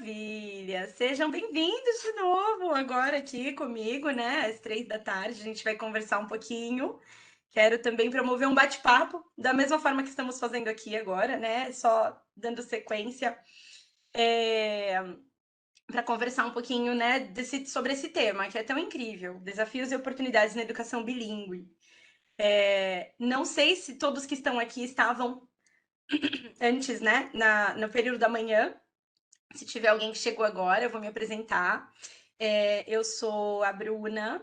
maravilha! Sejam bem-vindos de novo agora aqui comigo, né? Às 3 da tarde, a gente vai conversar um pouquinho. Quero também promover um bate-papo, da mesma forma que estamos fazendo aqui agora, né? Só dando sequência para conversar um pouquinho, né, sobre esse tema, que é tão incrível: desafios e oportunidades na educação bilíngue. Não sei se todos que estão aqui estavam antes, né, no período da manhã. Se tiver alguém que chegou agora, eu vou me apresentar. Eu sou a Bruna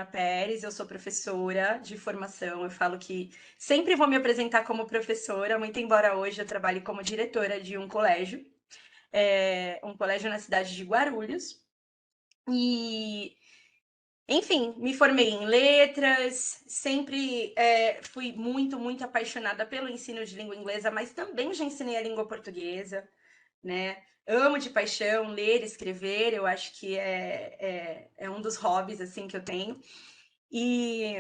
Pérez, eu sou professora de formação. Eu falo que sempre vou me apresentar como professora, muito embora hoje eu trabalhe como diretora de um colégio na cidade de Guarulhos. E, enfim, me formei em letras, sempre fui muito, muito apaixonada pelo ensino de língua inglesa, mas também já ensinei a língua portuguesa, né? Amo de paixão ler, escrever, eu acho que é um dos hobbies assim que eu tenho. E,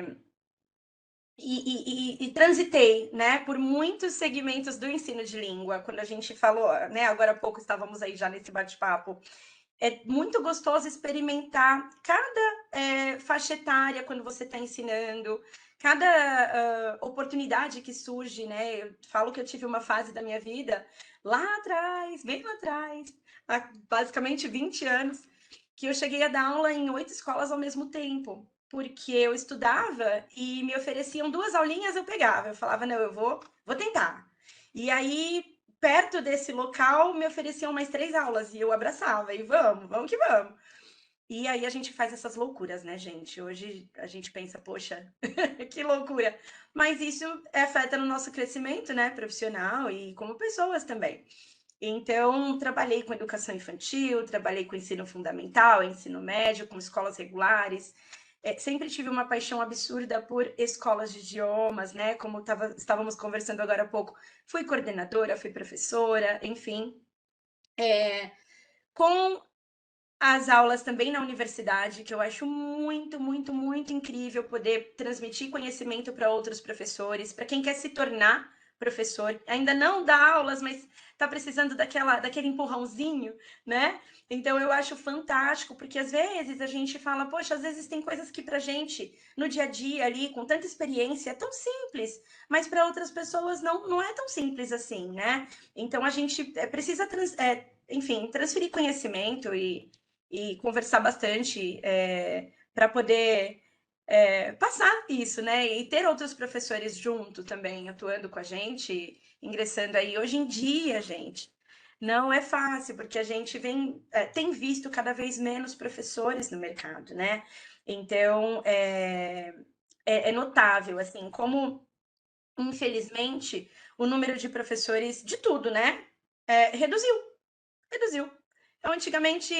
e transitei, né, por muitos segmentos do ensino de língua. Quando a gente falou, né, agora há pouco estávamos aí já nesse bate-papo, é muito gostoso experimentar cada faixa etária quando você está ensinando, cada oportunidade que surge, né? Eu falo que eu tive uma fase da minha vida lá atrás, bem lá atrás, há basicamente 20 anos, que eu cheguei a dar aula em 8 escolas ao mesmo tempo, porque eu estudava e me ofereciam 2 aulinhas, eu pegava, eu falava, não, eu vou tentar. E aí perto desse local me ofereciam mais 3 aulas e eu abraçava e vamos que vamos. E aí a gente faz essas loucuras, né, gente? Hoje a gente pensa, poxa, que loucura. Mas isso afeta no nosso crescimento, né, profissional e como pessoas também. Então, trabalhei com educação infantil, trabalhei com ensino fundamental, ensino médio, com escolas regulares. Sempre tive uma paixão absurda por escolas de idiomas, né? Como estávamos conversando agora há pouco. Fui coordenadora, fui professora, enfim. Com as aulas também na universidade, que eu acho muito, muito, muito incrível poder transmitir conhecimento para outros professores, para quem quer se tornar professor, ainda não dá aulas, mas está precisando daquele empurrãozinho, né? Então eu acho fantástico, porque às vezes a gente fala, poxa, às vezes tem coisas que para gente, no dia a dia ali, com tanta experiência, é tão simples, mas para outras pessoas não é tão simples assim, né? Então a gente precisa, enfim, transferir conhecimento e conversar bastante para poder passar isso, né? E ter outros professores junto também, atuando com a gente, ingressando aí. Hoje em dia, gente, não é fácil, porque a gente tem visto cada vez menos professores no mercado, né? Então, é notável, assim, como, infelizmente, o número de professores de tudo, né? Reduziu, reduziu. Então, antigamente,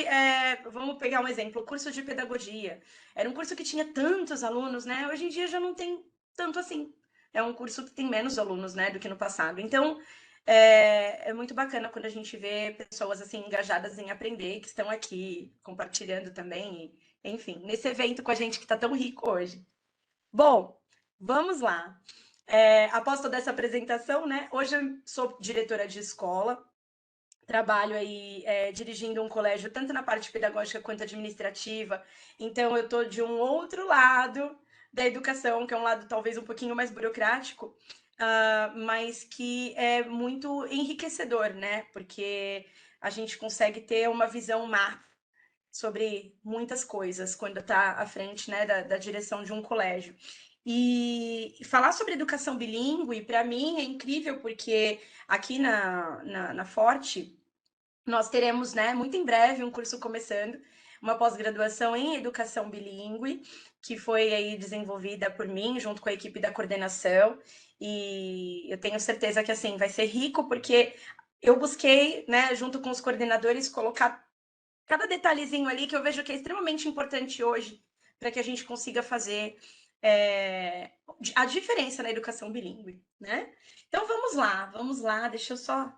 vamos pegar um exemplo, o curso de pedagogia. Era um curso que tinha tantos alunos, né? Hoje em dia já não tem tanto assim. É um curso que tem menos alunos, né, do que no passado. Então, é muito bacana quando a gente vê pessoas assim engajadas em aprender, que estão aqui compartilhando também, enfim, nesse evento com a gente que está tão rico hoje. Bom, vamos lá. Após toda essa apresentação, né? Hoje eu sou diretora de escola, trabalho aí dirigindo um colégio tanto na parte pedagógica quanto administrativa, então eu estou de um outro lado da educação, que é um lado talvez um pouquinho mais burocrático, mas que é muito enriquecedor, né? Porque a gente consegue ter uma visão má sobre muitas coisas quando está à frente, né, da direção de um colégio. E falar sobre educação bilíngue, para mim, é incrível, porque aqui na Forte, nós teremos, né, muito em breve, um curso começando, uma pós-graduação em educação bilíngue, que foi aí desenvolvida por mim, junto com a equipe da coordenação, e eu tenho certeza que, assim, vai ser rico, porque eu busquei, né, junto com os coordenadores, colocar cada detalhezinho ali que eu vejo que é extremamente importante hoje, para que a gente consiga fazer é, a diferença na educação bilíngue, né? Então vamos lá, deixa eu só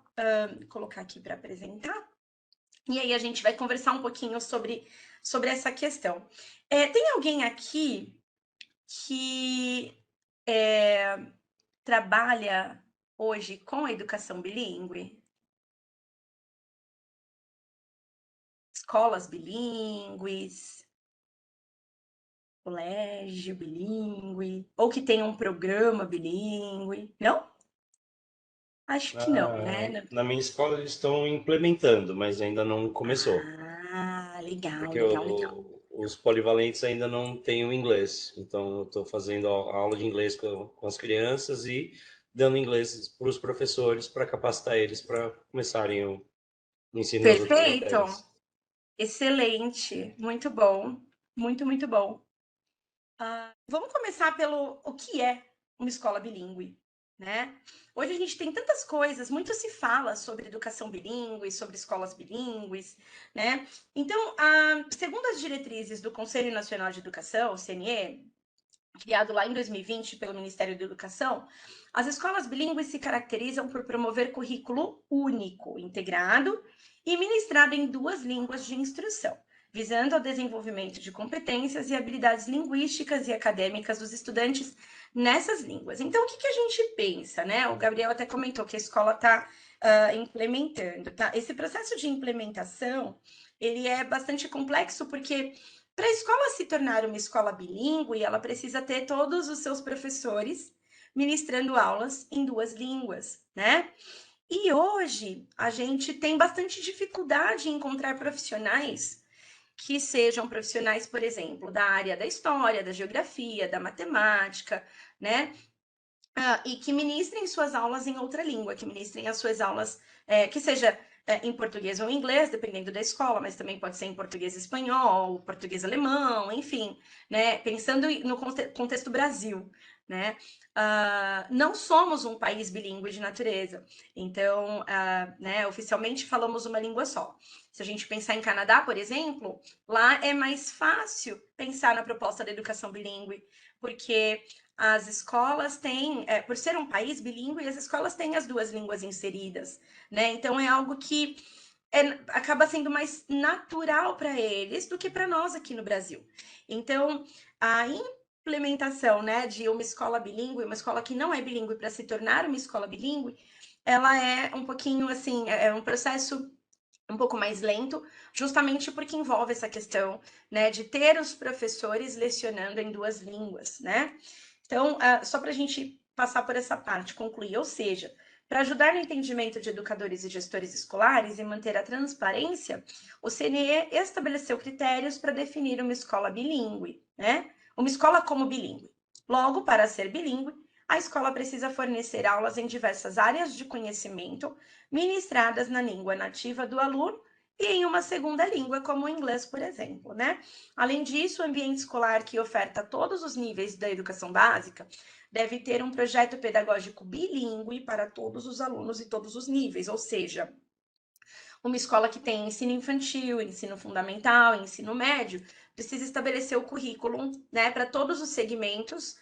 colocar aqui para apresentar. E aí a gente vai conversar um pouquinho sobre essa questão. Tem alguém aqui que trabalha hoje com a educação bilíngue? escolas bilíngues, colégio bilíngue, ou que tenha um programa bilíngue. Não? Acho que não, né? Na minha escola eles estão implementando, mas ainda não começou, Ah, legal, porque legal, legal. os polivalentes ainda não têm o inglês. Então eu estou fazendo a aula de inglês com as crianças e dando inglês para os professores para capacitar eles para começarem o ensino nas outras Perfeito, matérias. excelente, muito bom, muito, muito bom. Vamos começar pelo o que é uma escola bilíngue, né? Hoje a gente tem tantas coisas, muito se fala sobre educação bilíngue, sobre escolas bilíngues, né? Então, segundo as diretrizes do Conselho Nacional de Educação, o CNE, criado lá em 2020 pelo Ministério da Educação, as escolas bilíngues se caracterizam por promover currículo único, integrado e ministrado em duas línguas de instrução, visando ao desenvolvimento de competências e habilidades linguísticas e acadêmicas dos estudantes nessas línguas. Então, o que a gente pensa, né? O Gabriel até comentou que a escola está implementando, tá? Esse processo de implementação, ele é bastante complexo porque para a escola se tornar uma escola bilíngue, ela precisa ter todos os seus professores ministrando aulas em duas línguas, né? E hoje a gente tem bastante dificuldade em encontrar profissionais que sejam profissionais, por exemplo, da área da história, da geografia, da matemática, né? E que ministrem suas aulas em outra língua, que ministrem as suas aulas, que seja em português ou em inglês, dependendo da escola, mas também pode ser em português espanhol, português alemão, enfim, né? Pensando no contexto Brasil, né? Não somos um país bilíngue de natureza, então, né, oficialmente falamos uma língua só. Se a gente pensar em Canadá, por exemplo, lá é mais fácil pensar na proposta da educação bilíngue, porque as escolas têm, por ser um país bilíngue, as escolas têm as duas línguas inseridas, né? Então é algo que acaba sendo mais natural para eles do que para nós aqui no Brasil. Então, a implementação, né, de uma escola bilíngue, uma escola que não é bilíngue para se tornar uma escola bilíngue, ela é um pouquinho assim, é um processo um pouco mais lento, justamente porque envolve essa questão, né, de ter os professores lecionando em duas línguas, né? Então, só para a gente passar por essa parte, concluir, ou seja, para ajudar no entendimento de educadores e gestores escolares e manter a transparência, o CNE estabeleceu critérios para definir uma escola bilíngue, né? Uma escola como bilíngue. Logo, para ser bilíngue, a escola precisa fornecer aulas em diversas áreas de conhecimento, ministradas na língua nativa do aluno e em uma segunda língua, como o inglês, por exemplo, né? Além disso, o ambiente escolar que oferta todos os níveis da educação básica deve ter um projeto pedagógico bilíngue para todos os alunos e todos os níveis, ou seja, uma escola que tem ensino infantil, ensino fundamental, ensino médio, precisa estabelecer o currículo, né, para todos os segmentos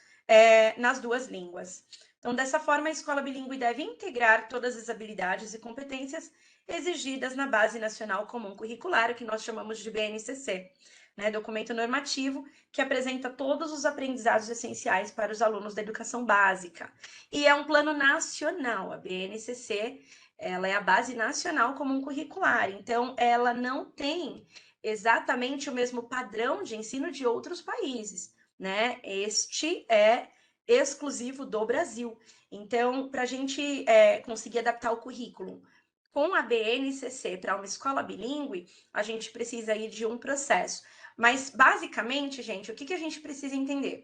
nas duas línguas. Então, dessa forma, a escola bilíngue deve integrar todas as habilidades e competências exigidas na Base Nacional Comum Curricular, o que nós chamamos de BNCC, né, documento normativo que apresenta todos os aprendizados essenciais para os alunos da educação básica. E é um plano nacional, a BNCC, ela é a Base Nacional Comum Curricular, então ela não tem exatamente o mesmo padrão de ensino de outros países, né? Este é exclusivo do Brasil. Então, para a gente conseguir adaptar o currículo com a BNCC para uma escola bilíngue, a gente precisa ir de um processo. Mas, basicamente, gente, o que a gente precisa entender?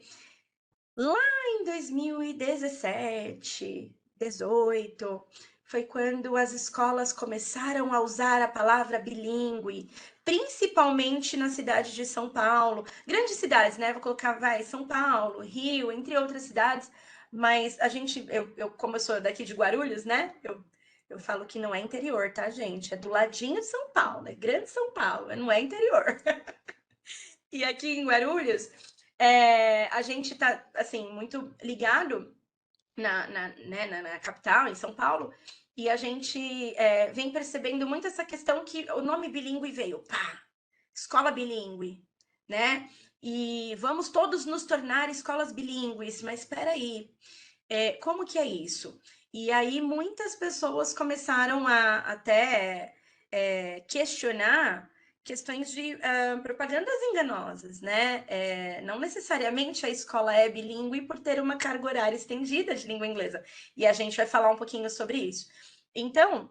Lá em 2017, 18, foi quando as escolas começaram a usar a palavra bilíngue, principalmente na cidade de São Paulo. Grandes cidades, né? Vou colocar, vai, São Paulo, Rio, entre outras cidades. Mas a gente, como eu sou daqui de Guarulhos, né? Eu falo que não é interior, tá, gente? É do ladinho de São Paulo, é grande São Paulo, não é interior. E aqui em Guarulhos, a gente está assim, muito ligado na capital, em São Paulo, e a gente vem percebendo muito essa questão que o nome bilíngue veio, pá, escola bilíngue, né? E vamos todos nos tornar escolas bilíngues, mas espera aí, como que é isso? E aí muitas pessoas começaram a até questionar questões de propagandas enganosas, né? Não necessariamente a escola é bilíngue por ter uma carga horária estendida de língua inglesa. E a gente vai falar um pouquinho sobre isso. Então,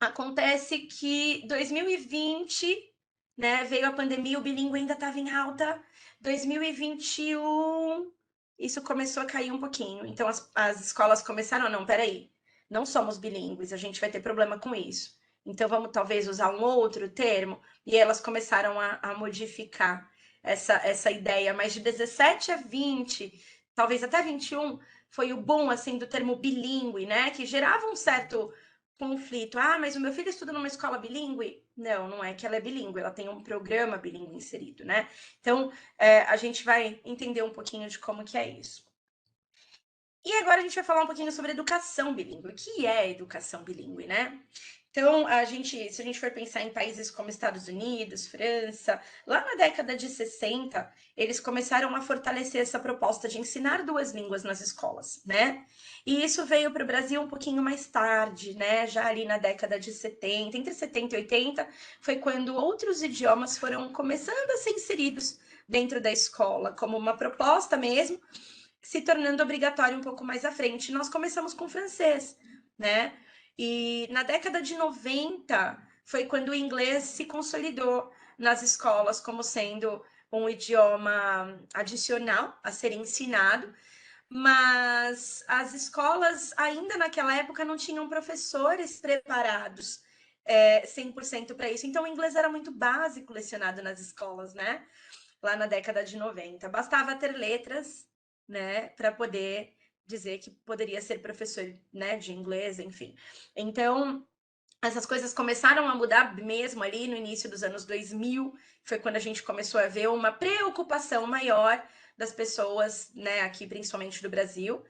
acontece que 2020, né, veio a pandemia, o bilíngue ainda estava em alta. 2021, isso começou a cair um pouquinho. Então, as escolas começaram, não, peraí, não somos bilíngues, a gente vai ter problema com isso. Então, vamos talvez usar um outro termo. E elas começaram a modificar essa ideia. Mas de 17 a 20, talvez até 21, foi o boom, assim, do termo bilíngue, né? Que gerava um certo conflito. Ah, mas o meu filho estuda numa escola bilíngue? Não, não é que ela é bilíngue, ela tem um programa bilíngue inserido, né? Então, a gente vai entender um pouquinho de como que é isso. E agora a gente vai falar um pouquinho sobre educação bilíngue. O que é educação bilíngue, né? Então, se a gente for pensar em países como Estados Unidos, França, lá na década de 60, eles começaram a fortalecer essa proposta de ensinar duas línguas nas escolas, né? E isso veio para o Brasil um pouquinho mais tarde, né? Já ali na década de 70, entre 70 e 80, foi quando outros idiomas foram começando a ser inseridos dentro da escola, como uma proposta mesmo, se tornando obrigatório um pouco mais à frente. Nós começamos com o francês, né? E na década de 90 foi quando o inglês se consolidou nas escolas como sendo um idioma adicional a ser ensinado, mas as escolas ainda naquela época não tinham professores preparados 100% para isso. Então o inglês era muito básico lecionado nas escolas, né? Lá na década de 90. Bastava ter letras, né, para poder dizer que poderia ser professor, né, de inglês, enfim. Então, essas coisas começaram a mudar mesmo ali no início dos anos 2000, foi quando a gente começou a ver uma preocupação maior das pessoas, né, aqui principalmente do Brasil,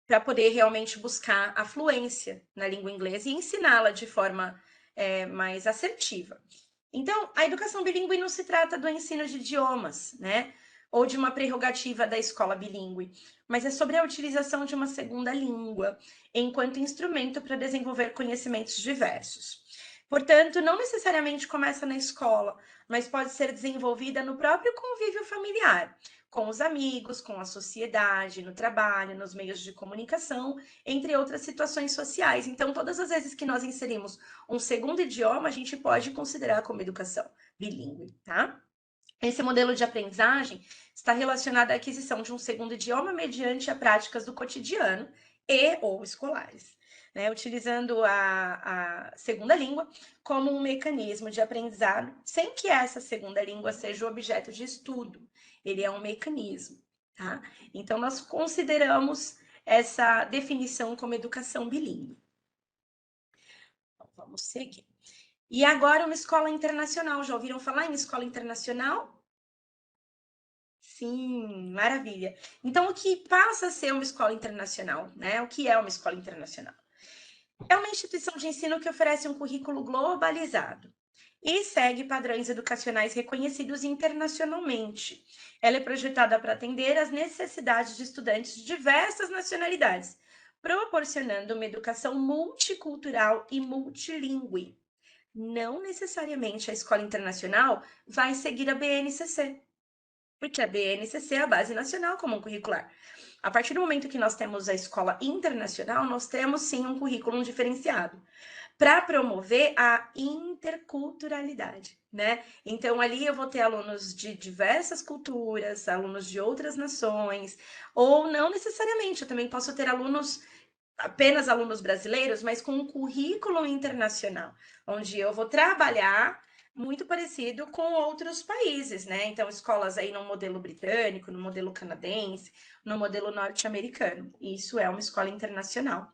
para poder realmente buscar a fluência na língua inglesa e ensiná-la de forma mais assertiva. Então, a educação bilíngue não se trata do ensino de idiomas, né? Ou de uma prerrogativa da escola bilíngue, mas é sobre a utilização de uma segunda língua enquanto instrumento para desenvolver conhecimentos diversos. Portanto, não necessariamente começa na escola, mas pode ser desenvolvida no próprio convívio familiar, com os amigos, com a sociedade, no trabalho, nos meios de comunicação, entre outras situações sociais. Então, todas as vezes que nós inserimos um segundo idioma, a gente pode considerar como educação bilíngue, tá? Esse modelo de aprendizagem está relacionado à aquisição de um segundo idioma mediante a práticas do cotidiano e ou escolares, né? Utilizando a segunda língua como um mecanismo de aprendizado, sem que essa segunda língua seja o objeto de estudo. Ele é um mecanismo, tá? Então, nós consideramos essa definição como educação bilíngue. Então, vamos seguir. E agora uma escola internacional. Já ouviram falar em escola internacional? Sim, maravilha. Então, o que passa a ser uma escola internacional, né? O que é uma escola internacional? É uma instituição de ensino que oferece um currículo globalizado e segue padrões educacionais reconhecidos internacionalmente. Ela é projetada para atender às necessidades de estudantes de diversas nacionalidades, proporcionando uma educação multicultural e multilingüe. Não necessariamente a escola internacional vai seguir a BNCC, porque a BNCC é a Base Nacional Comum Curricular. A partir do momento que nós temos a escola internacional, nós temos sim um currículo diferenciado para promover a interculturalidade, né? Então ali eu vou ter alunos de diversas culturas, alunos de outras nações, ou não necessariamente, eu também posso ter apenas alunos brasileiros, mas com um currículo internacional, onde eu vou trabalhar muito parecido com outros países, né? Então, escolas aí no modelo britânico, no modelo canadense, no modelo norte-americano. Isso é uma escola internacional.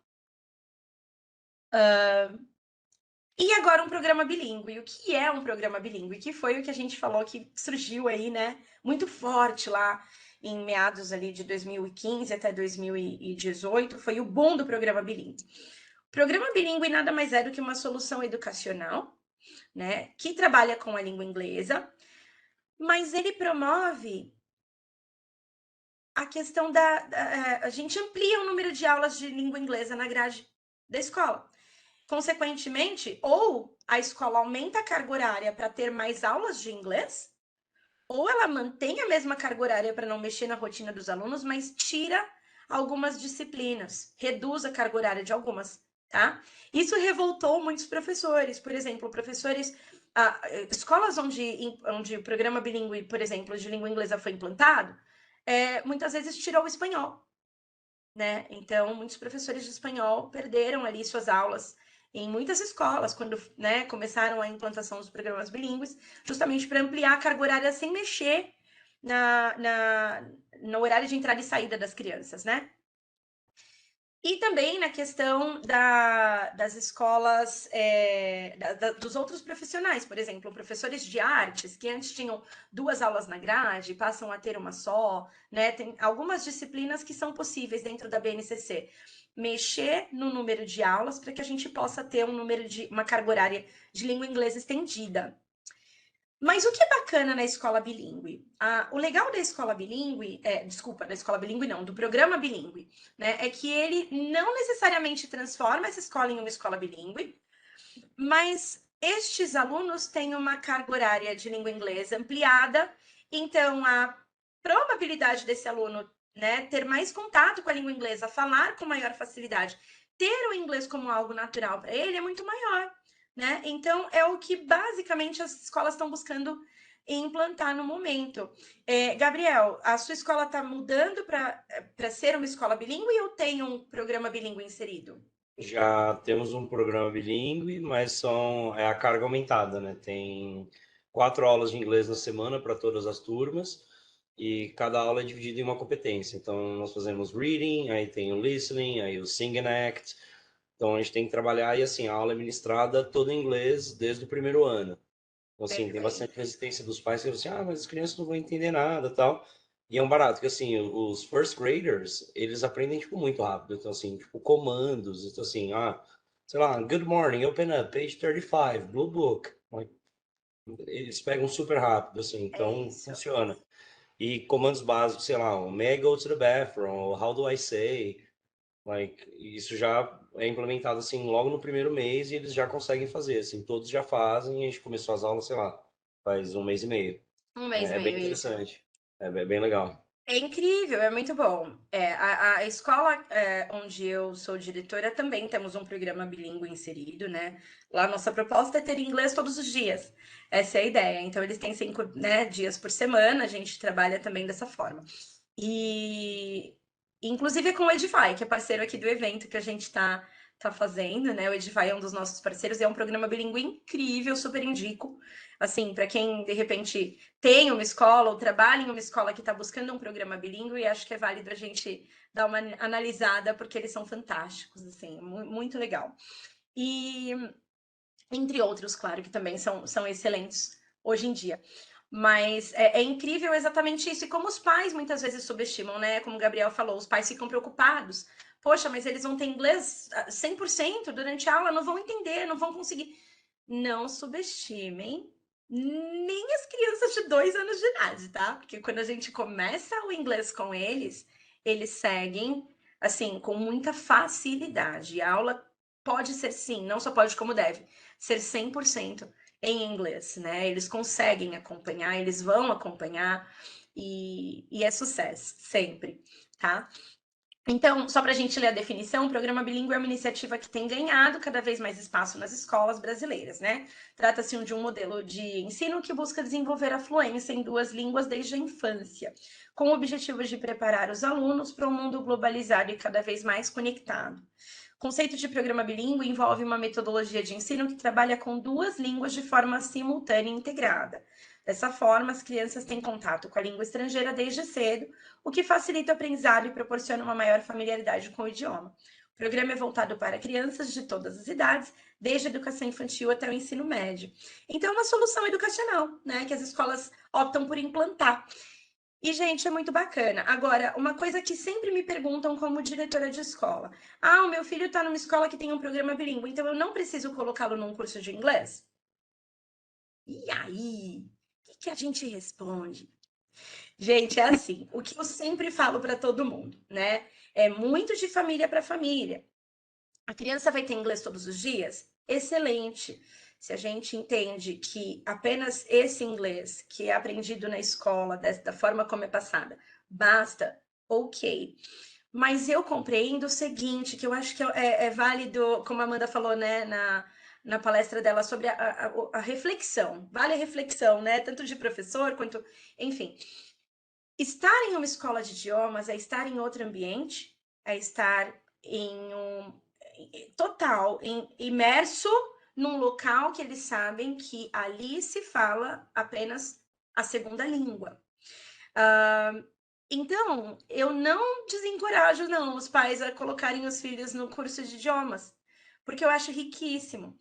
E agora um programa bilíngue. O que é um programa bilíngue? Que foi o que a gente falou que surgiu aí, né? Muito forte lá em meados ali de 2015 até 2018, foi o boom do programa bilíngue. O programa bilíngue nada mais é do que uma solução educacional, né? Que trabalha com a língua inglesa, mas ele promove a questão a gente amplia o número de aulas de língua inglesa na grade da escola. Consequentemente, ou a escola aumenta a carga horária para ter mais aulas de inglês, ou ela mantém a mesma carga horária para não mexer na rotina dos alunos, mas tira algumas disciplinas, reduz a carga horária de algumas, tá? Isso revoltou muitos professores, por exemplo, professores, escolas onde o programa bilíngue, por exemplo, de língua inglesa foi implantado, muitas vezes tirou o espanhol, né? Então, muitos professores de espanhol perderam ali suas aulas em muitas escolas, quando, né, começaram a implantação dos programas bilíngues, justamente para ampliar a carga horária sem mexer no horário de entrada e saída das crianças, né? E também na questão das escolas, dos outros profissionais, por exemplo, professores de artes, que antes tinham 2 aulas na grade, passam a ter uma só, né? Tem algumas disciplinas que são possíveis dentro da BNCC. Mexer no número de aulas para que a gente possa ter uma carga horária de língua inglesa estendida. Mas o que é bacana na escola bilíngue? O legal da escola bilíngue, da escola bilíngue não, do programa bilíngue, né, é que ele não necessariamente transforma essa escola em uma escola bilíngue, mas estes alunos têm uma carga horária de língua inglesa ampliada, então a probabilidade desse aluno, né, ter mais contato com a língua inglesa, falar com maior facilidade, ter o inglês como algo natural para ele é muito maior, né? Então é o que basicamente as escolas estão buscando implantar no momento. Gabriel, a sua escola está mudando para ser uma escola bilíngue ou tem um programa bilíngue inserido? Já temos um programa bilíngue, mas é a carga aumentada, né? Tem 4 aulas de inglês na semana para todas as turmas e cada aula é dividida em uma competência. Então, nós fazemos reading, aí tem o listening, aí o sing and act. Então, a gente tem que trabalhar e, assim, a aula é ministrada toda em inglês desde o primeiro ano. Então, assim, tem bastante Perfeito. resistência dos pais que falam assim, mas as crianças não vão entender nada, tal. E é um barato, que assim, os first graders, eles aprendem, tipo, muito rápido. Então, assim, tipo, comandos. Então, assim, sei lá, good morning, open up, page 35, blue book. Like, eles pegam super rápido, assim, É então isso. funciona. E comandos básicos, sei lá, may I go to the bathroom, ou how do I say? Like, isso já é implementado assim logo no primeiro mês e eles já conseguem fazer, assim, todos já fazem, e a gente começou as aulas, sei lá, faz um mês e meio. Um mês e É bem meio, isso. interessante, bem legal. É incrível, é muito bom. A escola onde eu sou diretora também temos um programa bilíngue inserido, né? Lá nossa proposta é ter inglês todos os dias. Essa é a ideia. Então eles têm 5, né, dias por semana, a gente trabalha também dessa forma. E inclusive é com o Edify, que é parceiro aqui do evento que a gente tá fazendo, né? O Edify é um dos nossos parceiros, é um programa bilíngue incrível, super indico. Assim, para quem de repente tem uma escola ou trabalha em uma escola que está buscando um programa bilíngue, acho que é válido a gente dar uma analisada, porque eles são fantásticos, assim, muito legal. E entre outros, claro, que também são excelentes hoje em dia. Mas é incrível exatamente isso. E como os pais muitas vezes subestimam, né? Como o Gabriel falou, os pais ficam preocupados. Poxa, mas eles vão ter inglês 100% durante a aula, não vão entender, não vão conseguir. Não subestimem nem as crianças de 2 anos de idade, tá? Porque quando a gente começa o inglês com eles seguem, assim, com muita facilidade. A aula pode ser, sim, não só pode, como deve, ser 100% em inglês, né? Eles conseguem acompanhar, eles vão acompanhar e é sucesso, sempre, tá? Então, só para a gente ler a definição, o programa bilíngue é uma iniciativa que tem ganhado cada vez mais espaço nas escolas brasileiras, né? Trata-se de um modelo de ensino que busca desenvolver a fluência em 2 línguas desde a infância, com o objetivo de preparar os alunos para um mundo globalizado e cada vez mais conectado. O conceito de programa bilíngue envolve uma metodologia de ensino que trabalha com 2 línguas de forma simultânea e integrada. Dessa forma, as crianças têm contato com a língua estrangeira desde cedo, o que facilita o aprendizado e proporciona uma maior familiaridade com o idioma. O programa é voltado para crianças de todas as idades, desde a educação infantil até o ensino médio. Então, é uma solução educacional, né, que as escolas optam por implantar. E, gente, é muito bacana. Agora, uma coisa que sempre me perguntam como diretora de escola: o meu filho está numa escola que tem um programa bilíngue, então eu não preciso colocá-lo num curso de inglês? E aí? O que a gente responde? Gente, é assim, o que eu sempre falo para todo mundo, né? É muito de família para família. A criança vai ter inglês todos os dias? Excelente. Se a gente entende que apenas esse inglês que é aprendido na escola, da forma como é passada, basta, ok. Mas eu compreendo o seguinte, que eu acho que é válido, como a Amanda falou, né, na palestra dela sobre a reflexão. Vale a reflexão, né? Tanto de professor quanto. Enfim. Estar em uma escola de idiomas é estar em outro ambiente, é estar em um total, imerso num local que eles sabem que ali se fala apenas a segunda língua. Então, eu não desencorajo, não, os pais a colocarem os filhos no curso de idiomas, porque eu acho riquíssimo.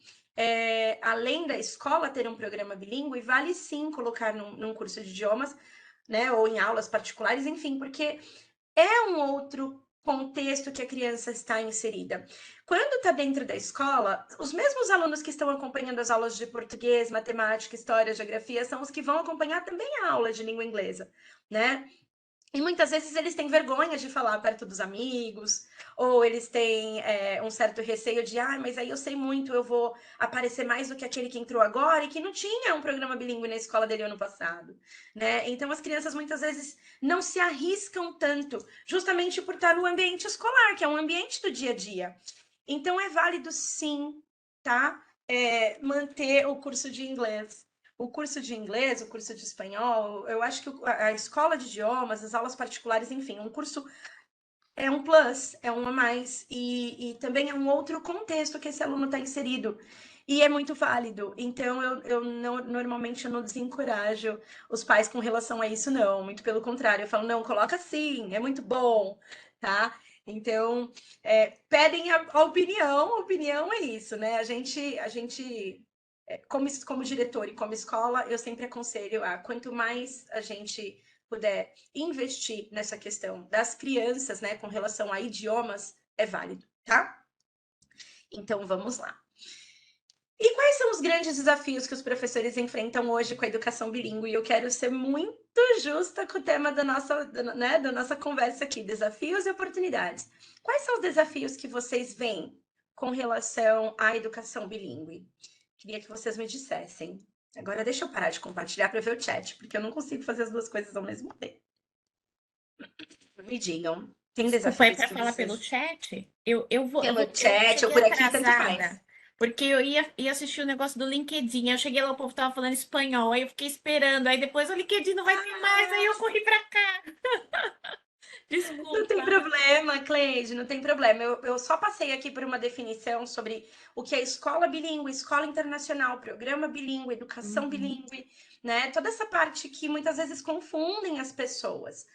Além da escola ter um programa bilíngue, vale sim colocar num curso de idiomas, né, ou em aulas particulares, enfim, porque é um outro contexto que a criança está inserida. Quando está dentro da escola, os mesmos alunos que estão acompanhando as aulas de português, matemática, história, geografia, são os que vão acompanhar também a aula de língua inglesa, né? E muitas vezes eles têm vergonha de falar perto dos amigos, ou eles têm um certo receio de, mas aí eu sei muito, eu vou aparecer mais do que aquele que entrou agora e que não tinha um programa bilíngue na escola dele ano passado, né? Então as crianças muitas vezes não se arriscam tanto, justamente por estar no ambiente escolar, que é um ambiente do dia a dia. Então é válido sim, tá? Manter o curso de inglês. O curso de inglês, o curso de espanhol, eu acho que a escola de idiomas, as aulas particulares, enfim, um curso é um plus, é um a mais, e também é um outro contexto que esse aluno está inserido. E é muito válido. Então, eu não, normalmente eu não desencorajo os pais com relação a isso, não. Muito pelo contrário, eu falo, não, coloca sim, é muito bom, tá? Então, pedem a opinião, a opinião é isso, né? A gente como diretor e como escola, eu sempre aconselho quanto mais a gente puder investir nessa questão das crianças, né, com relação a idiomas, é válido, tá? Então vamos lá. E quais são os grandes desafios que os professores enfrentam hoje com a educação bilíngue? E eu quero ser muito justa com o tema da nossa conversa aqui, desafios e oportunidades. Quais são os desafios que vocês veem com relação à educação bilíngue? Queria que vocês me dissessem. Agora deixa eu parar de compartilhar para ver o chat, porque eu não consigo fazer as duas coisas ao mesmo tempo. Me digam, tem Desculpa, é desafios para que falar pelo vocês... chat? Eu Pelo chat ou cheguei por aqui, tanto faz. atrasada, porque eu ia assistir o negócio do LinkedIn. Eu cheguei lá, o povo tava falando espanhol, aí eu fiquei esperando. Aí depois o LinkedIn não vai ter mais, aí eu corri para cá. Não tem Desculpa. problema, Cleide, não tem problema. Eu só passei aqui por uma definição sobre o que é escola bilíngue, escola internacional, programa bilíngue, educação Uhum. bilíngue, né? Toda essa parte que muitas vezes confundem as pessoas.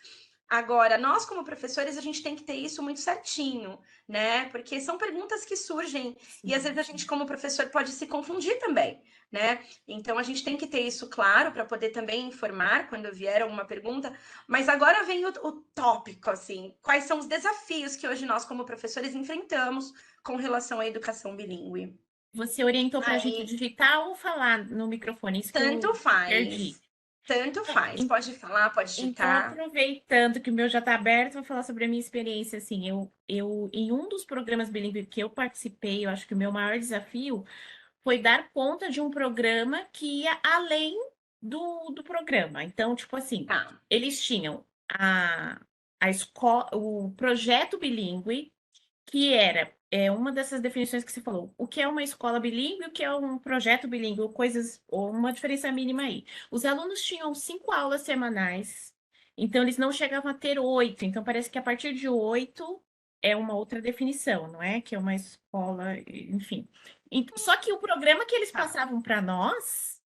Agora, nós como professores, a gente tem que ter isso muito certinho, né? Porque são perguntas que surgem e às vezes Sim, a gente como professor pode se confundir também, né? Então a gente tem que ter isso claro para poder também informar quando vier alguma pergunta. Mas agora vem o tópico, assim, quais são os desafios que hoje nós como professores enfrentamos com relação à educação bilíngue? você orientou para a gente Aí, digitar ou falar no microfone? Isso que tanto eu perdi. faz, tanto faz. Pode falar, pode Então, digitar. aproveitando que o meu já está aberto, vou falar sobre a minha experiência. Assim, em um dos programas bilíngue que eu participei, eu acho que o meu maior desafio foi dar conta de um programa que ia além do programa. Então, tipo assim, Tá. eles tinham a escola, o projeto bilíngue, que era uma dessas definições que você falou. O que é uma escola bilíngue, o que é um projeto bilíngue, coisas, ou uma diferença mínima aí. Os alunos tinham 5 aulas semanais, então eles não chegavam a ter 8. Então parece que a partir de 8 é uma outra definição, não é? Que é uma escola, enfim. Só que o programa que eles Tá. passavam para nós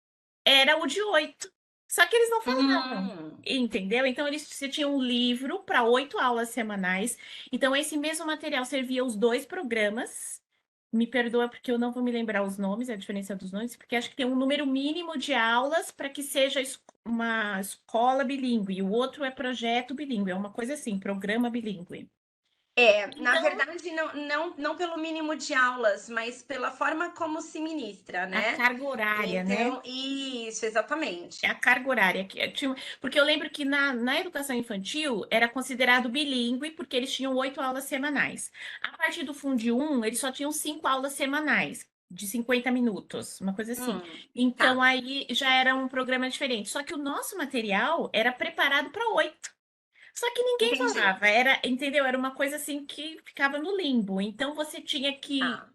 era o de 8. Só que eles não falavam, Hum, entendeu? Então você tinha um livro para 8 aulas semanais. Então esse mesmo material servia os dois programas. Me perdoa porque eu não vou me lembrar os nomes, a diferença dos nomes, porque acho que tem um número mínimo de aulas para que seja uma escola bilíngue, e o outro é projeto bilíngue, é uma coisa assim, programa bilíngue. Na Então, verdade, não pelo mínimo de aulas, mas pela forma como se ministra, a né? carga horária, né? Então, isso, É exatamente. a carga horária. Porque eu lembro que na educação infantil era considerado bilíngue, porque eles tinham 8 aulas semanais. A partir do Fundi 1, eles só tinham 5 aulas semanais, de 50 minutos, uma coisa assim. Então Tá, aí já era um programa diferente. Só que o nosso material era preparado para 8. Só que ninguém entendi. falava, era, entendeu? Era uma coisa assim que ficava no limbo. Então Tá.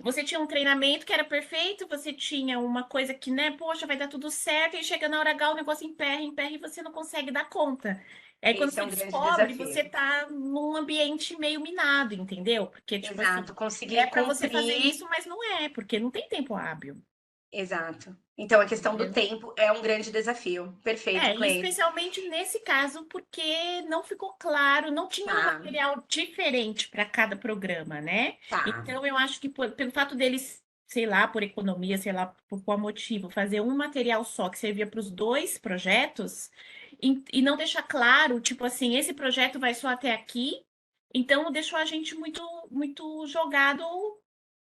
você tinha um treinamento que era perfeito, você tinha uma coisa que, né, poxa, vai dar tudo certo, e chega na hora H, o negócio emperra, e você não consegue dar conta. Aí quando Esse é você um grande descobre, desafio. você tá num ambiente meio minado, entendeu? Porque, tipo assim, Exato, é conseguir para você fazer cumprir. isso, mas não é, porque não tem tempo hábil, Exato. Então, a questão do entendeu? tempo é um grande desafio. Perfeito, E Cleide. especialmente nesse caso, porque não ficou claro, não tinha um Tá, material diferente para cada programa, né? tá. Então, eu acho que pelo fato deles, sei lá, por economia, sei lá por qual motivo, fazer um material só que servia para os dois projetos e não deixar claro, tipo assim, esse projeto vai só até aqui, então deixou a gente muito, muito jogado ao,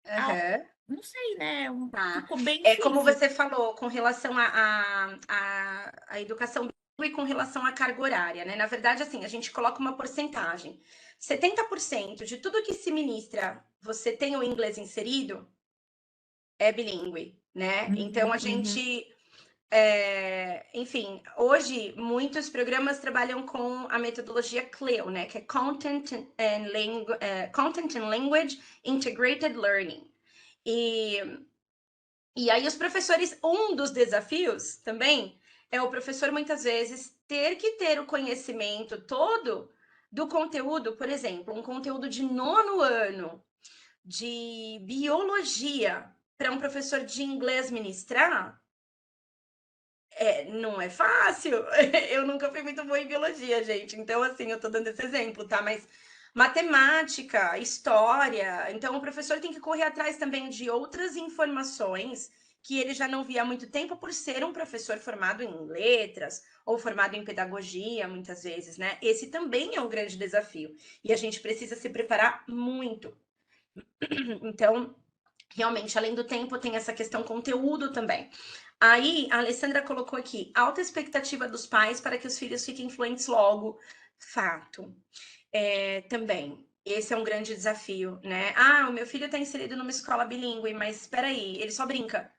Aham. não sei, né? Tá. Ficou bem É como difícil. você falou, com relação à educação e com relação à carga horária, né? Na verdade, assim, a gente coloca uma porcentagem. 70% de tudo que se ministra, você tem o inglês inserido, é bilíngue, né? Então, a Uhum, uhum. gente, enfim, hoje muitos programas trabalham com a metodologia CLIL, né? Que é Content and Language Integrated Learning. E e aí, os professores, um dos desafios também é o professor muitas vezes ter que ter o conhecimento todo do conteúdo, por exemplo, um conteúdo de nono ano de biologia para um professor de inglês ministrar, não é fácil. Eu nunca fui muito boa em biologia, gente. Então, assim, eu tô dando esse exemplo, tá? Mas matemática, história. Então, o professor tem que correr atrás também de outras informações que ele já não via há muito tempo por ser um professor formado em letras ou formado em pedagogia, muitas vezes, né? Esse também é um grande desafio. E a gente precisa se preparar muito. Então, realmente, além do tempo, tem essa questão conteúdo também. Aí, a Alessandra colocou aqui, alta expectativa dos pais para que os filhos fiquem fluentes logo. Fato. Também, esse é um grande desafio, né? Ah, o meu filho está inserido numa escola bilíngue, mas espera aí, ele só brinca.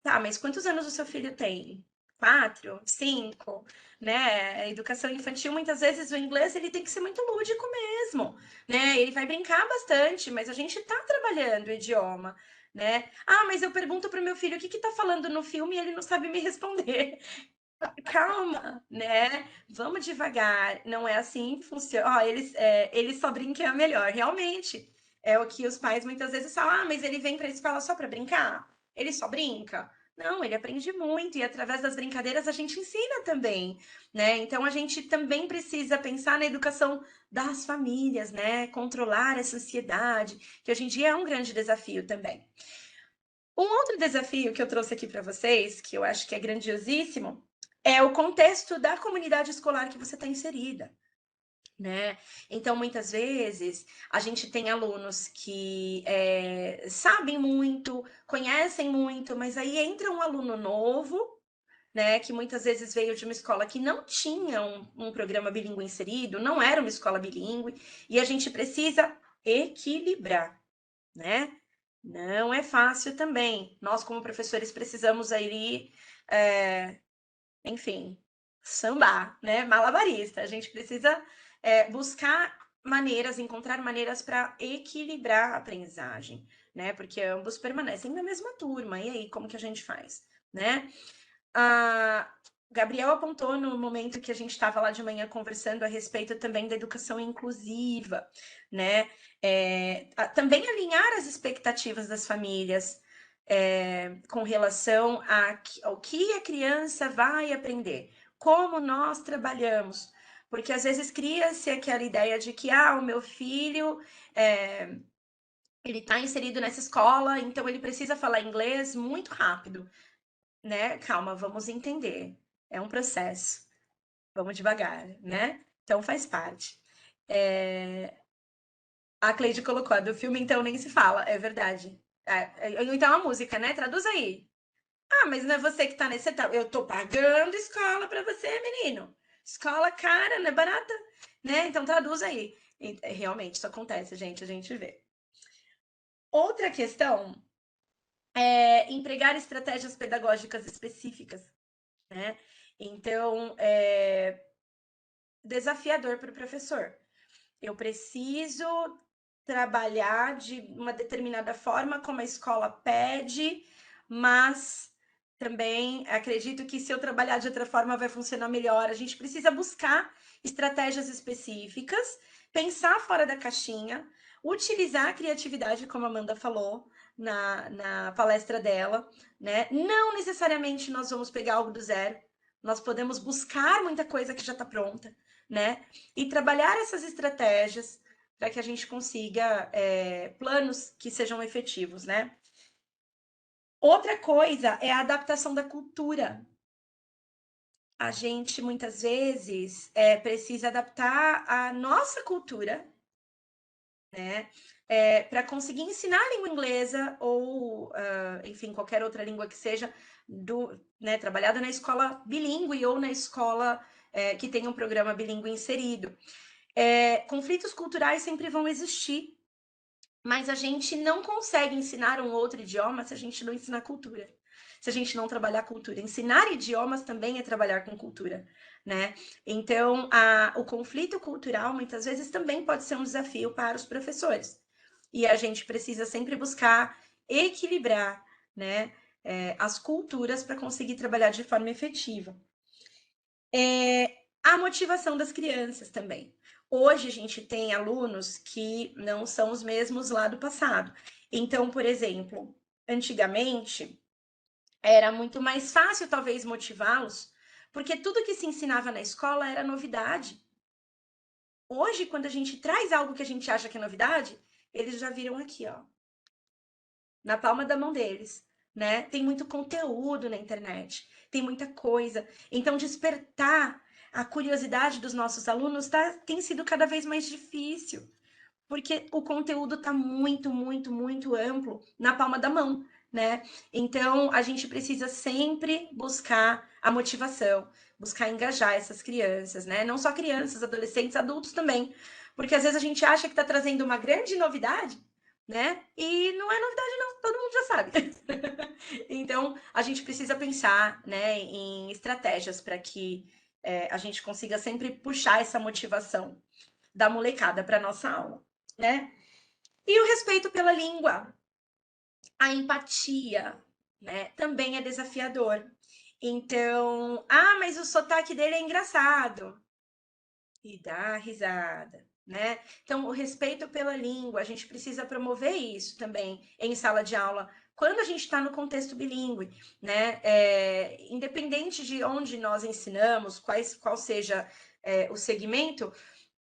Tá, mas quantos anos o seu filho tem? 4, 5, né? A educação infantil, muitas vezes, o inglês, ele tem que ser muito lúdico mesmo, né? Ele vai brincar bastante, mas a gente tá trabalhando o idioma, né? Ah, mas eu pergunto pro meu filho o que que tá falando no filme e ele não sabe me responder. Calma, né? Vamos devagar. Não é assim que funciona. Ó, eles só brincam é melhor. Realmente, é o que os pais muitas vezes falam. Ah, mas ele vem para a escola só para brincar? Ele só brinca? Não, ele aprende muito e através das brincadeiras a gente ensina também, né? Então a gente também precisa pensar na educação das famílias, né? Controlar essa ansiedade, que hoje em dia é um grande desafio também. Um outro desafio que eu trouxe aqui para vocês, que eu acho que é grandiosíssimo, é o contexto da comunidade escolar que você está inserida, né? Então, muitas vezes, a gente tem alunos que sabem muito, conhecem muito, mas aí entra um aluno novo, né? Que muitas vezes veio de uma escola que não tinha um programa bilíngue inserido, não era uma escola bilíngue, e a gente precisa equilibrar, né? Não é fácil também. Nós, como professores, precisamos aí, enfim, sambar, né? Malabarista. A gente precisa buscar maneiras, encontrar maneiras para equilibrar a aprendizagem, né? Porque ambos permanecem na mesma turma. E aí, como que a gente faz, né? A Gabriel apontou no momento que a gente estava lá de manhã conversando a respeito também da educação inclusiva, né? Também alinhar as expectativas das famílias com relação ao que a criança vai aprender, como nós trabalhamos, porque às vezes cria-se aquela ideia de que o meu filho ele está inserido nessa escola, então ele precisa falar inglês muito rápido, né? Calma, vamos entender. É um processo. Vamos devagar, né? Então faz parte. A Cleide colocou, a do filme então nem se fala, é verdade. Então a música, né? Traduz aí. Ah, mas não é você que tá nesse etapa. Eu tô pagando escola pra você, menino. Escola cara, não é barata, né? Então traduz aí. Realmente, isso acontece, gente, a gente vê. Outra questão é empregar estratégias pedagógicas específicas, né? Então, é desafiador para o professor. Eu preciso trabalhar de uma determinada forma, como a escola pede, mas também acredito que se eu trabalhar de outra forma vai funcionar melhor. A gente precisa buscar estratégias específicas, pensar fora da caixinha, utilizar a criatividade, como a Amanda falou na palestra dela, né? Não necessariamente nós vamos pegar algo do zero, nós podemos buscar muita coisa que já está pronta, né? E trabalhar essas estratégias para que a gente consiga planos que sejam efetivos, né? Outra coisa é a adaptação da cultura. A gente muitas vezes precisa adaptar a nossa cultura, né? Para conseguir ensinar a língua inglesa ou, enfim, qualquer outra língua que seja, né, trabalhada na escola bilíngue ou na escola que tenha um programa bilíngue inserido. Conflitos culturais sempre vão existir, mas a gente não consegue ensinar um outro idioma se a gente não ensinar cultura. Se a gente não trabalhar cultura. Ensinar idiomas também é trabalhar com cultura, né? Então, o conflito cultural, muitas vezes, também pode ser um desafio para os professores. E a gente precisa sempre buscar equilibrar, né, as culturas para conseguir trabalhar de forma efetiva. A motivação das crianças também. Hoje a gente tem alunos que não são os mesmos lá do passado. Então, por exemplo, antigamente era muito mais fácil talvez motivá-los, porque tudo que se ensinava na escola era novidade. Hoje, quando a gente traz algo que a gente acha que é novidade, eles já viram aqui, ó, na palma da mão deles, né? Tem muito conteúdo na internet, tem muita coisa. Então, despertar a curiosidade dos nossos alunos tem sido cada vez mais difícil, porque o conteúdo está muito, muito, muito amplo na palma da mão, né? Então, a gente precisa sempre buscar a motivação, buscar engajar essas crianças, né? Não só crianças, adolescentes, adultos também. Porque às vezes a gente acha que está trazendo uma grande novidade, né? E não é novidade, não, todo mundo já sabe. Então, a gente precisa pensar, né, em estratégias para que a gente consiga sempre puxar essa motivação da molecada para nossa aula, né? E o respeito pela língua, a empatia, né, também é desafiador. Então, mas o sotaque dele é engraçado. E dá risada, né? Então, o respeito pela língua, a gente precisa promover isso também em sala de aula, quando a gente está no contexto bilíngue, né? Independente de onde nós ensinamos, qual seja o segmento,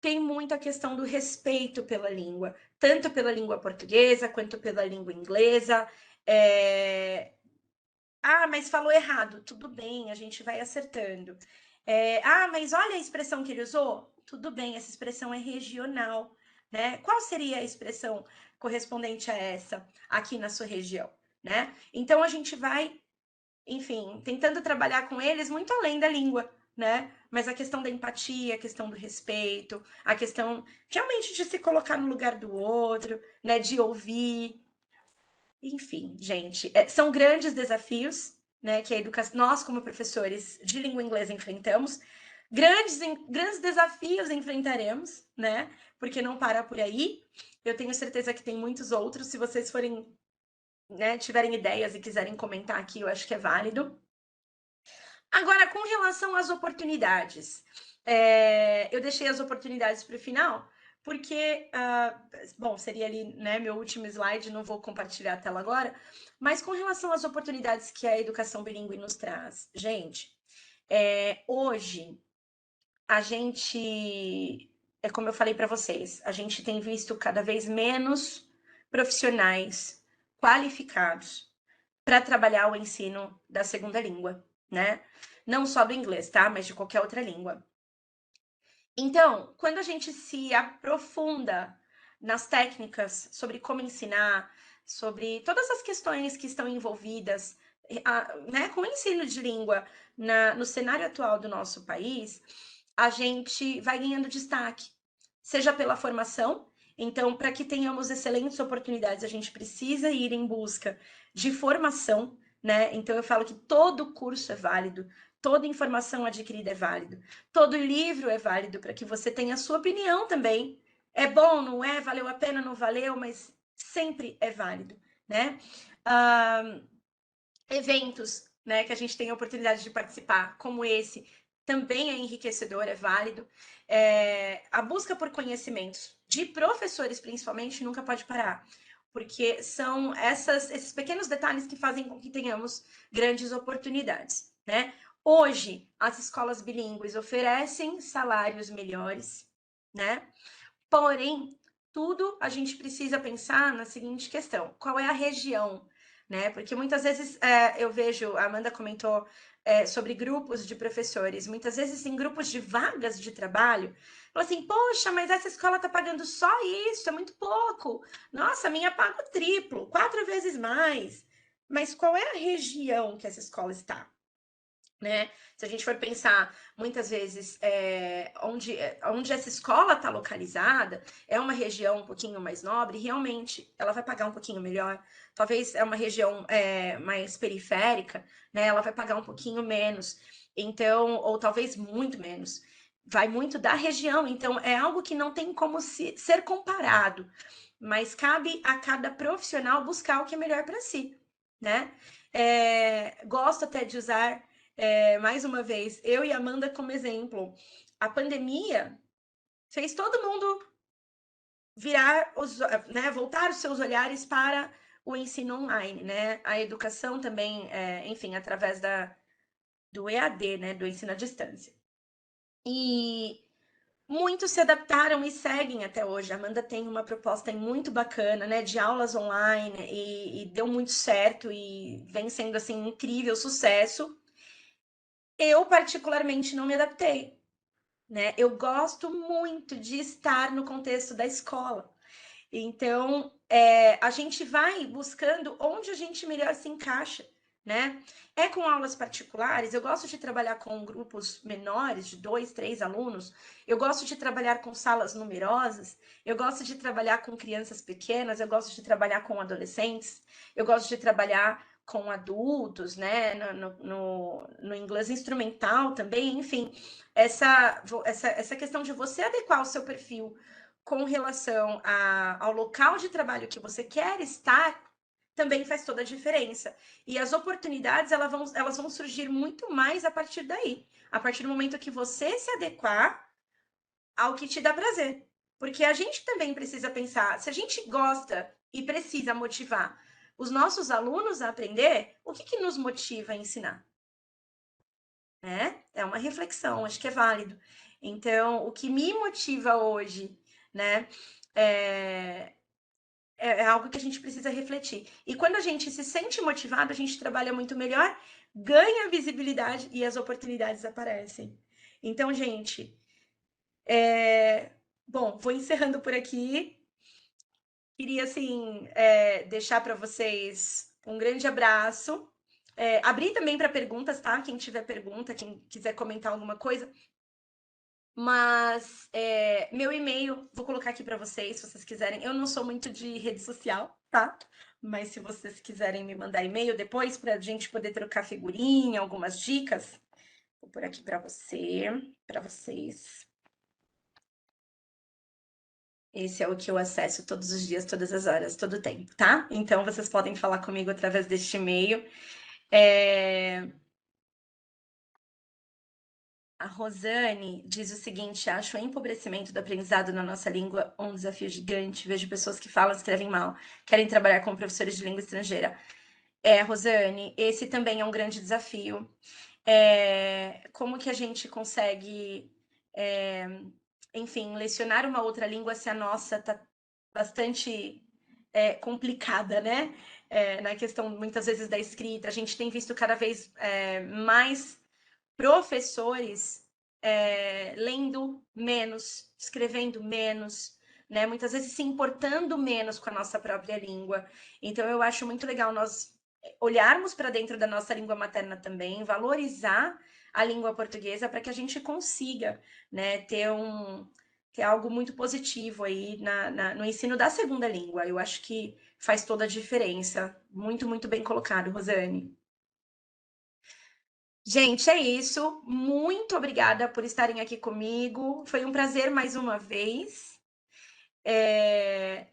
tem muito a questão do respeito pela língua, tanto pela língua portuguesa quanto pela língua inglesa. Mas falou errado, tudo bem, a gente vai acertando. Mas olha a expressão que ele usou, tudo bem, essa expressão é regional, né? Qual seria a expressão correspondente a essa aqui na sua região, né? Então a gente vai, enfim, tentando trabalhar com eles muito além da língua, né? Mas a questão da empatia, a questão do respeito, a questão realmente de se colocar no lugar do outro, né? De ouvir. Enfim, gente, são grandes desafios, né? Que nós, como professores de língua inglesa, enfrentamos. Grandes desafios enfrentaremos, né? Porque não para por aí. Eu tenho certeza que tem muitos outros. Se vocês forem, né, tiverem ideias e quiserem comentar aqui, eu acho que é válido. Agora, com relação às oportunidades, eu deixei as oportunidades para o final, porque, bom, seria ali, né, meu último slide, não vou compartilhar a tela agora, mas com relação às oportunidades que a educação bilíngue nos traz, gente, hoje a gente, como eu falei para vocês, a gente tem visto cada vez menos profissionais qualificados para trabalhar o ensino da segunda língua, né? Não só do inglês, tá? Mas de qualquer outra língua. Então, quando a gente se aprofunda nas técnicas sobre como ensinar, sobre todas as questões que estão envolvidas, né, com o ensino de língua no cenário atual do nosso país, a gente vai ganhando destaque, seja pela formação. Então, para que tenhamos excelentes oportunidades, a gente precisa ir em busca de formação, né? Então, eu falo que todo curso é válido, toda informação adquirida é válido, todo livro é válido para que você tenha a sua opinião também. É bom, não é? Valeu a pena, não valeu? Mas sempre é válido, né? Eventos, né, que a gente tem a oportunidade de participar, como esse, também é enriquecedor, é válido. A busca por conhecimentos de professores, principalmente, nunca pode parar, porque são esses pequenos detalhes que fazem com que tenhamos grandes oportunidades, né? Hoje, as escolas bilíngues oferecem salários melhores, né? Porém, tudo a gente precisa pensar na seguinte questão: qual é a região, né? Porque muitas vezes eu vejo, a Amanda comentou sobre grupos de professores, muitas vezes em grupos de vagas de trabalho, fala assim: poxa, mas essa escola está pagando só isso, é muito pouco. Nossa, a minha paga o triplo, 4 vezes mais. Mas qual é a região que essa escola está? Né? Se a gente for pensar, muitas vezes, onde essa escola está localizada, é uma região um pouquinho mais nobre, realmente ela vai pagar um pouquinho melhor. Talvez é uma região mais periférica, né? Ela vai pagar um pouquinho menos. Então, ou talvez muito menos. Vai muito da região, então é algo que não tem como ser comparado, mas cabe a cada profissional buscar o que é melhor para si, né? Gosto até de usar mais uma vez, eu e Amanda como exemplo. A pandemia fez todo mundo voltar os seus olhares para o ensino online, né? A educação também, enfim, através do EAD, né? Do ensino à distância. E muitos se adaptaram e seguem até hoje. A Amanda tem uma proposta muito bacana, né, de aulas online e deu muito certo e vem sendo assim incrível sucesso. Eu particularmente não me adaptei, né? Eu gosto muito de estar no contexto da escola. Então, a gente vai buscando onde a gente melhor se encaixa, né? Com aulas particulares, eu gosto de trabalhar com grupos menores, de 2, 3 alunos, eu gosto de trabalhar com salas numerosas, eu gosto de trabalhar com crianças pequenas, eu gosto de trabalhar com adolescentes, eu gosto de trabalhar com adultos, né? No inglês instrumental também, enfim, essa questão de você adequar o seu perfil com relação ao local de trabalho que você quer estar, também faz toda a diferença. E as oportunidades, elas vão surgir muito mais a partir daí. A partir do momento que você se adequar ao que te dá prazer. Porque a gente também precisa pensar, se a gente gosta e precisa motivar os nossos alunos a aprender, o que nos motiva a ensinar? É uma reflexão, acho que é válido. Então, o que me motiva hoje, né, é algo que a gente precisa refletir. E quando a gente se sente motivado, a gente trabalha muito melhor, ganha visibilidade e as oportunidades aparecem. Então, gente, bom, vou encerrando por aqui. Queria, assim, deixar para vocês um grande abraço. Abrir também para perguntas, tá? Quem tiver pergunta, quem quiser comentar alguma coisa. Mas meu e-mail, vou colocar aqui para vocês, se vocês quiserem. Eu não sou muito de rede social, tá? Mas se vocês quiserem me mandar e-mail depois para a gente poder trocar figurinha, algumas dicas, vou por aqui para vocês. Esse é o que eu acesso todos os dias, todas as horas, todo o tempo, tá? Então vocês podem falar comigo através deste e-mail. A Rosane diz o seguinte: acho o empobrecimento do aprendizado na nossa língua um desafio gigante. Vejo pessoas que falam, escrevem mal, querem trabalhar como professores de língua estrangeira. Rosane, esse também é um grande desafio. Como que a gente consegue, enfim, lecionar uma outra língua se a nossa está bastante complicada, né? Na questão, muitas vezes, da escrita. A gente tem visto cada vez mais professores lendo menos, escrevendo menos, né? Muitas vezes se importando menos com a nossa própria língua. Então, eu acho muito legal nós olharmos para dentro da nossa língua materna também, valorizar a língua portuguesa para que a gente consiga, né, ter algo muito positivo aí no ensino da segunda língua. Eu acho que faz toda a diferença. Muito, muito bem colocado, Rosane. Gente, é isso. Muito obrigada por estarem aqui comigo. Foi um prazer mais uma vez.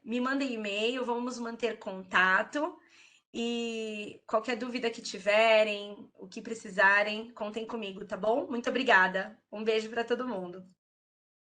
Me mandem e-mail, vamos manter contato. E qualquer dúvida que tiverem, o que precisarem, contem comigo, tá bom? Muito obrigada. Um beijo para todo mundo.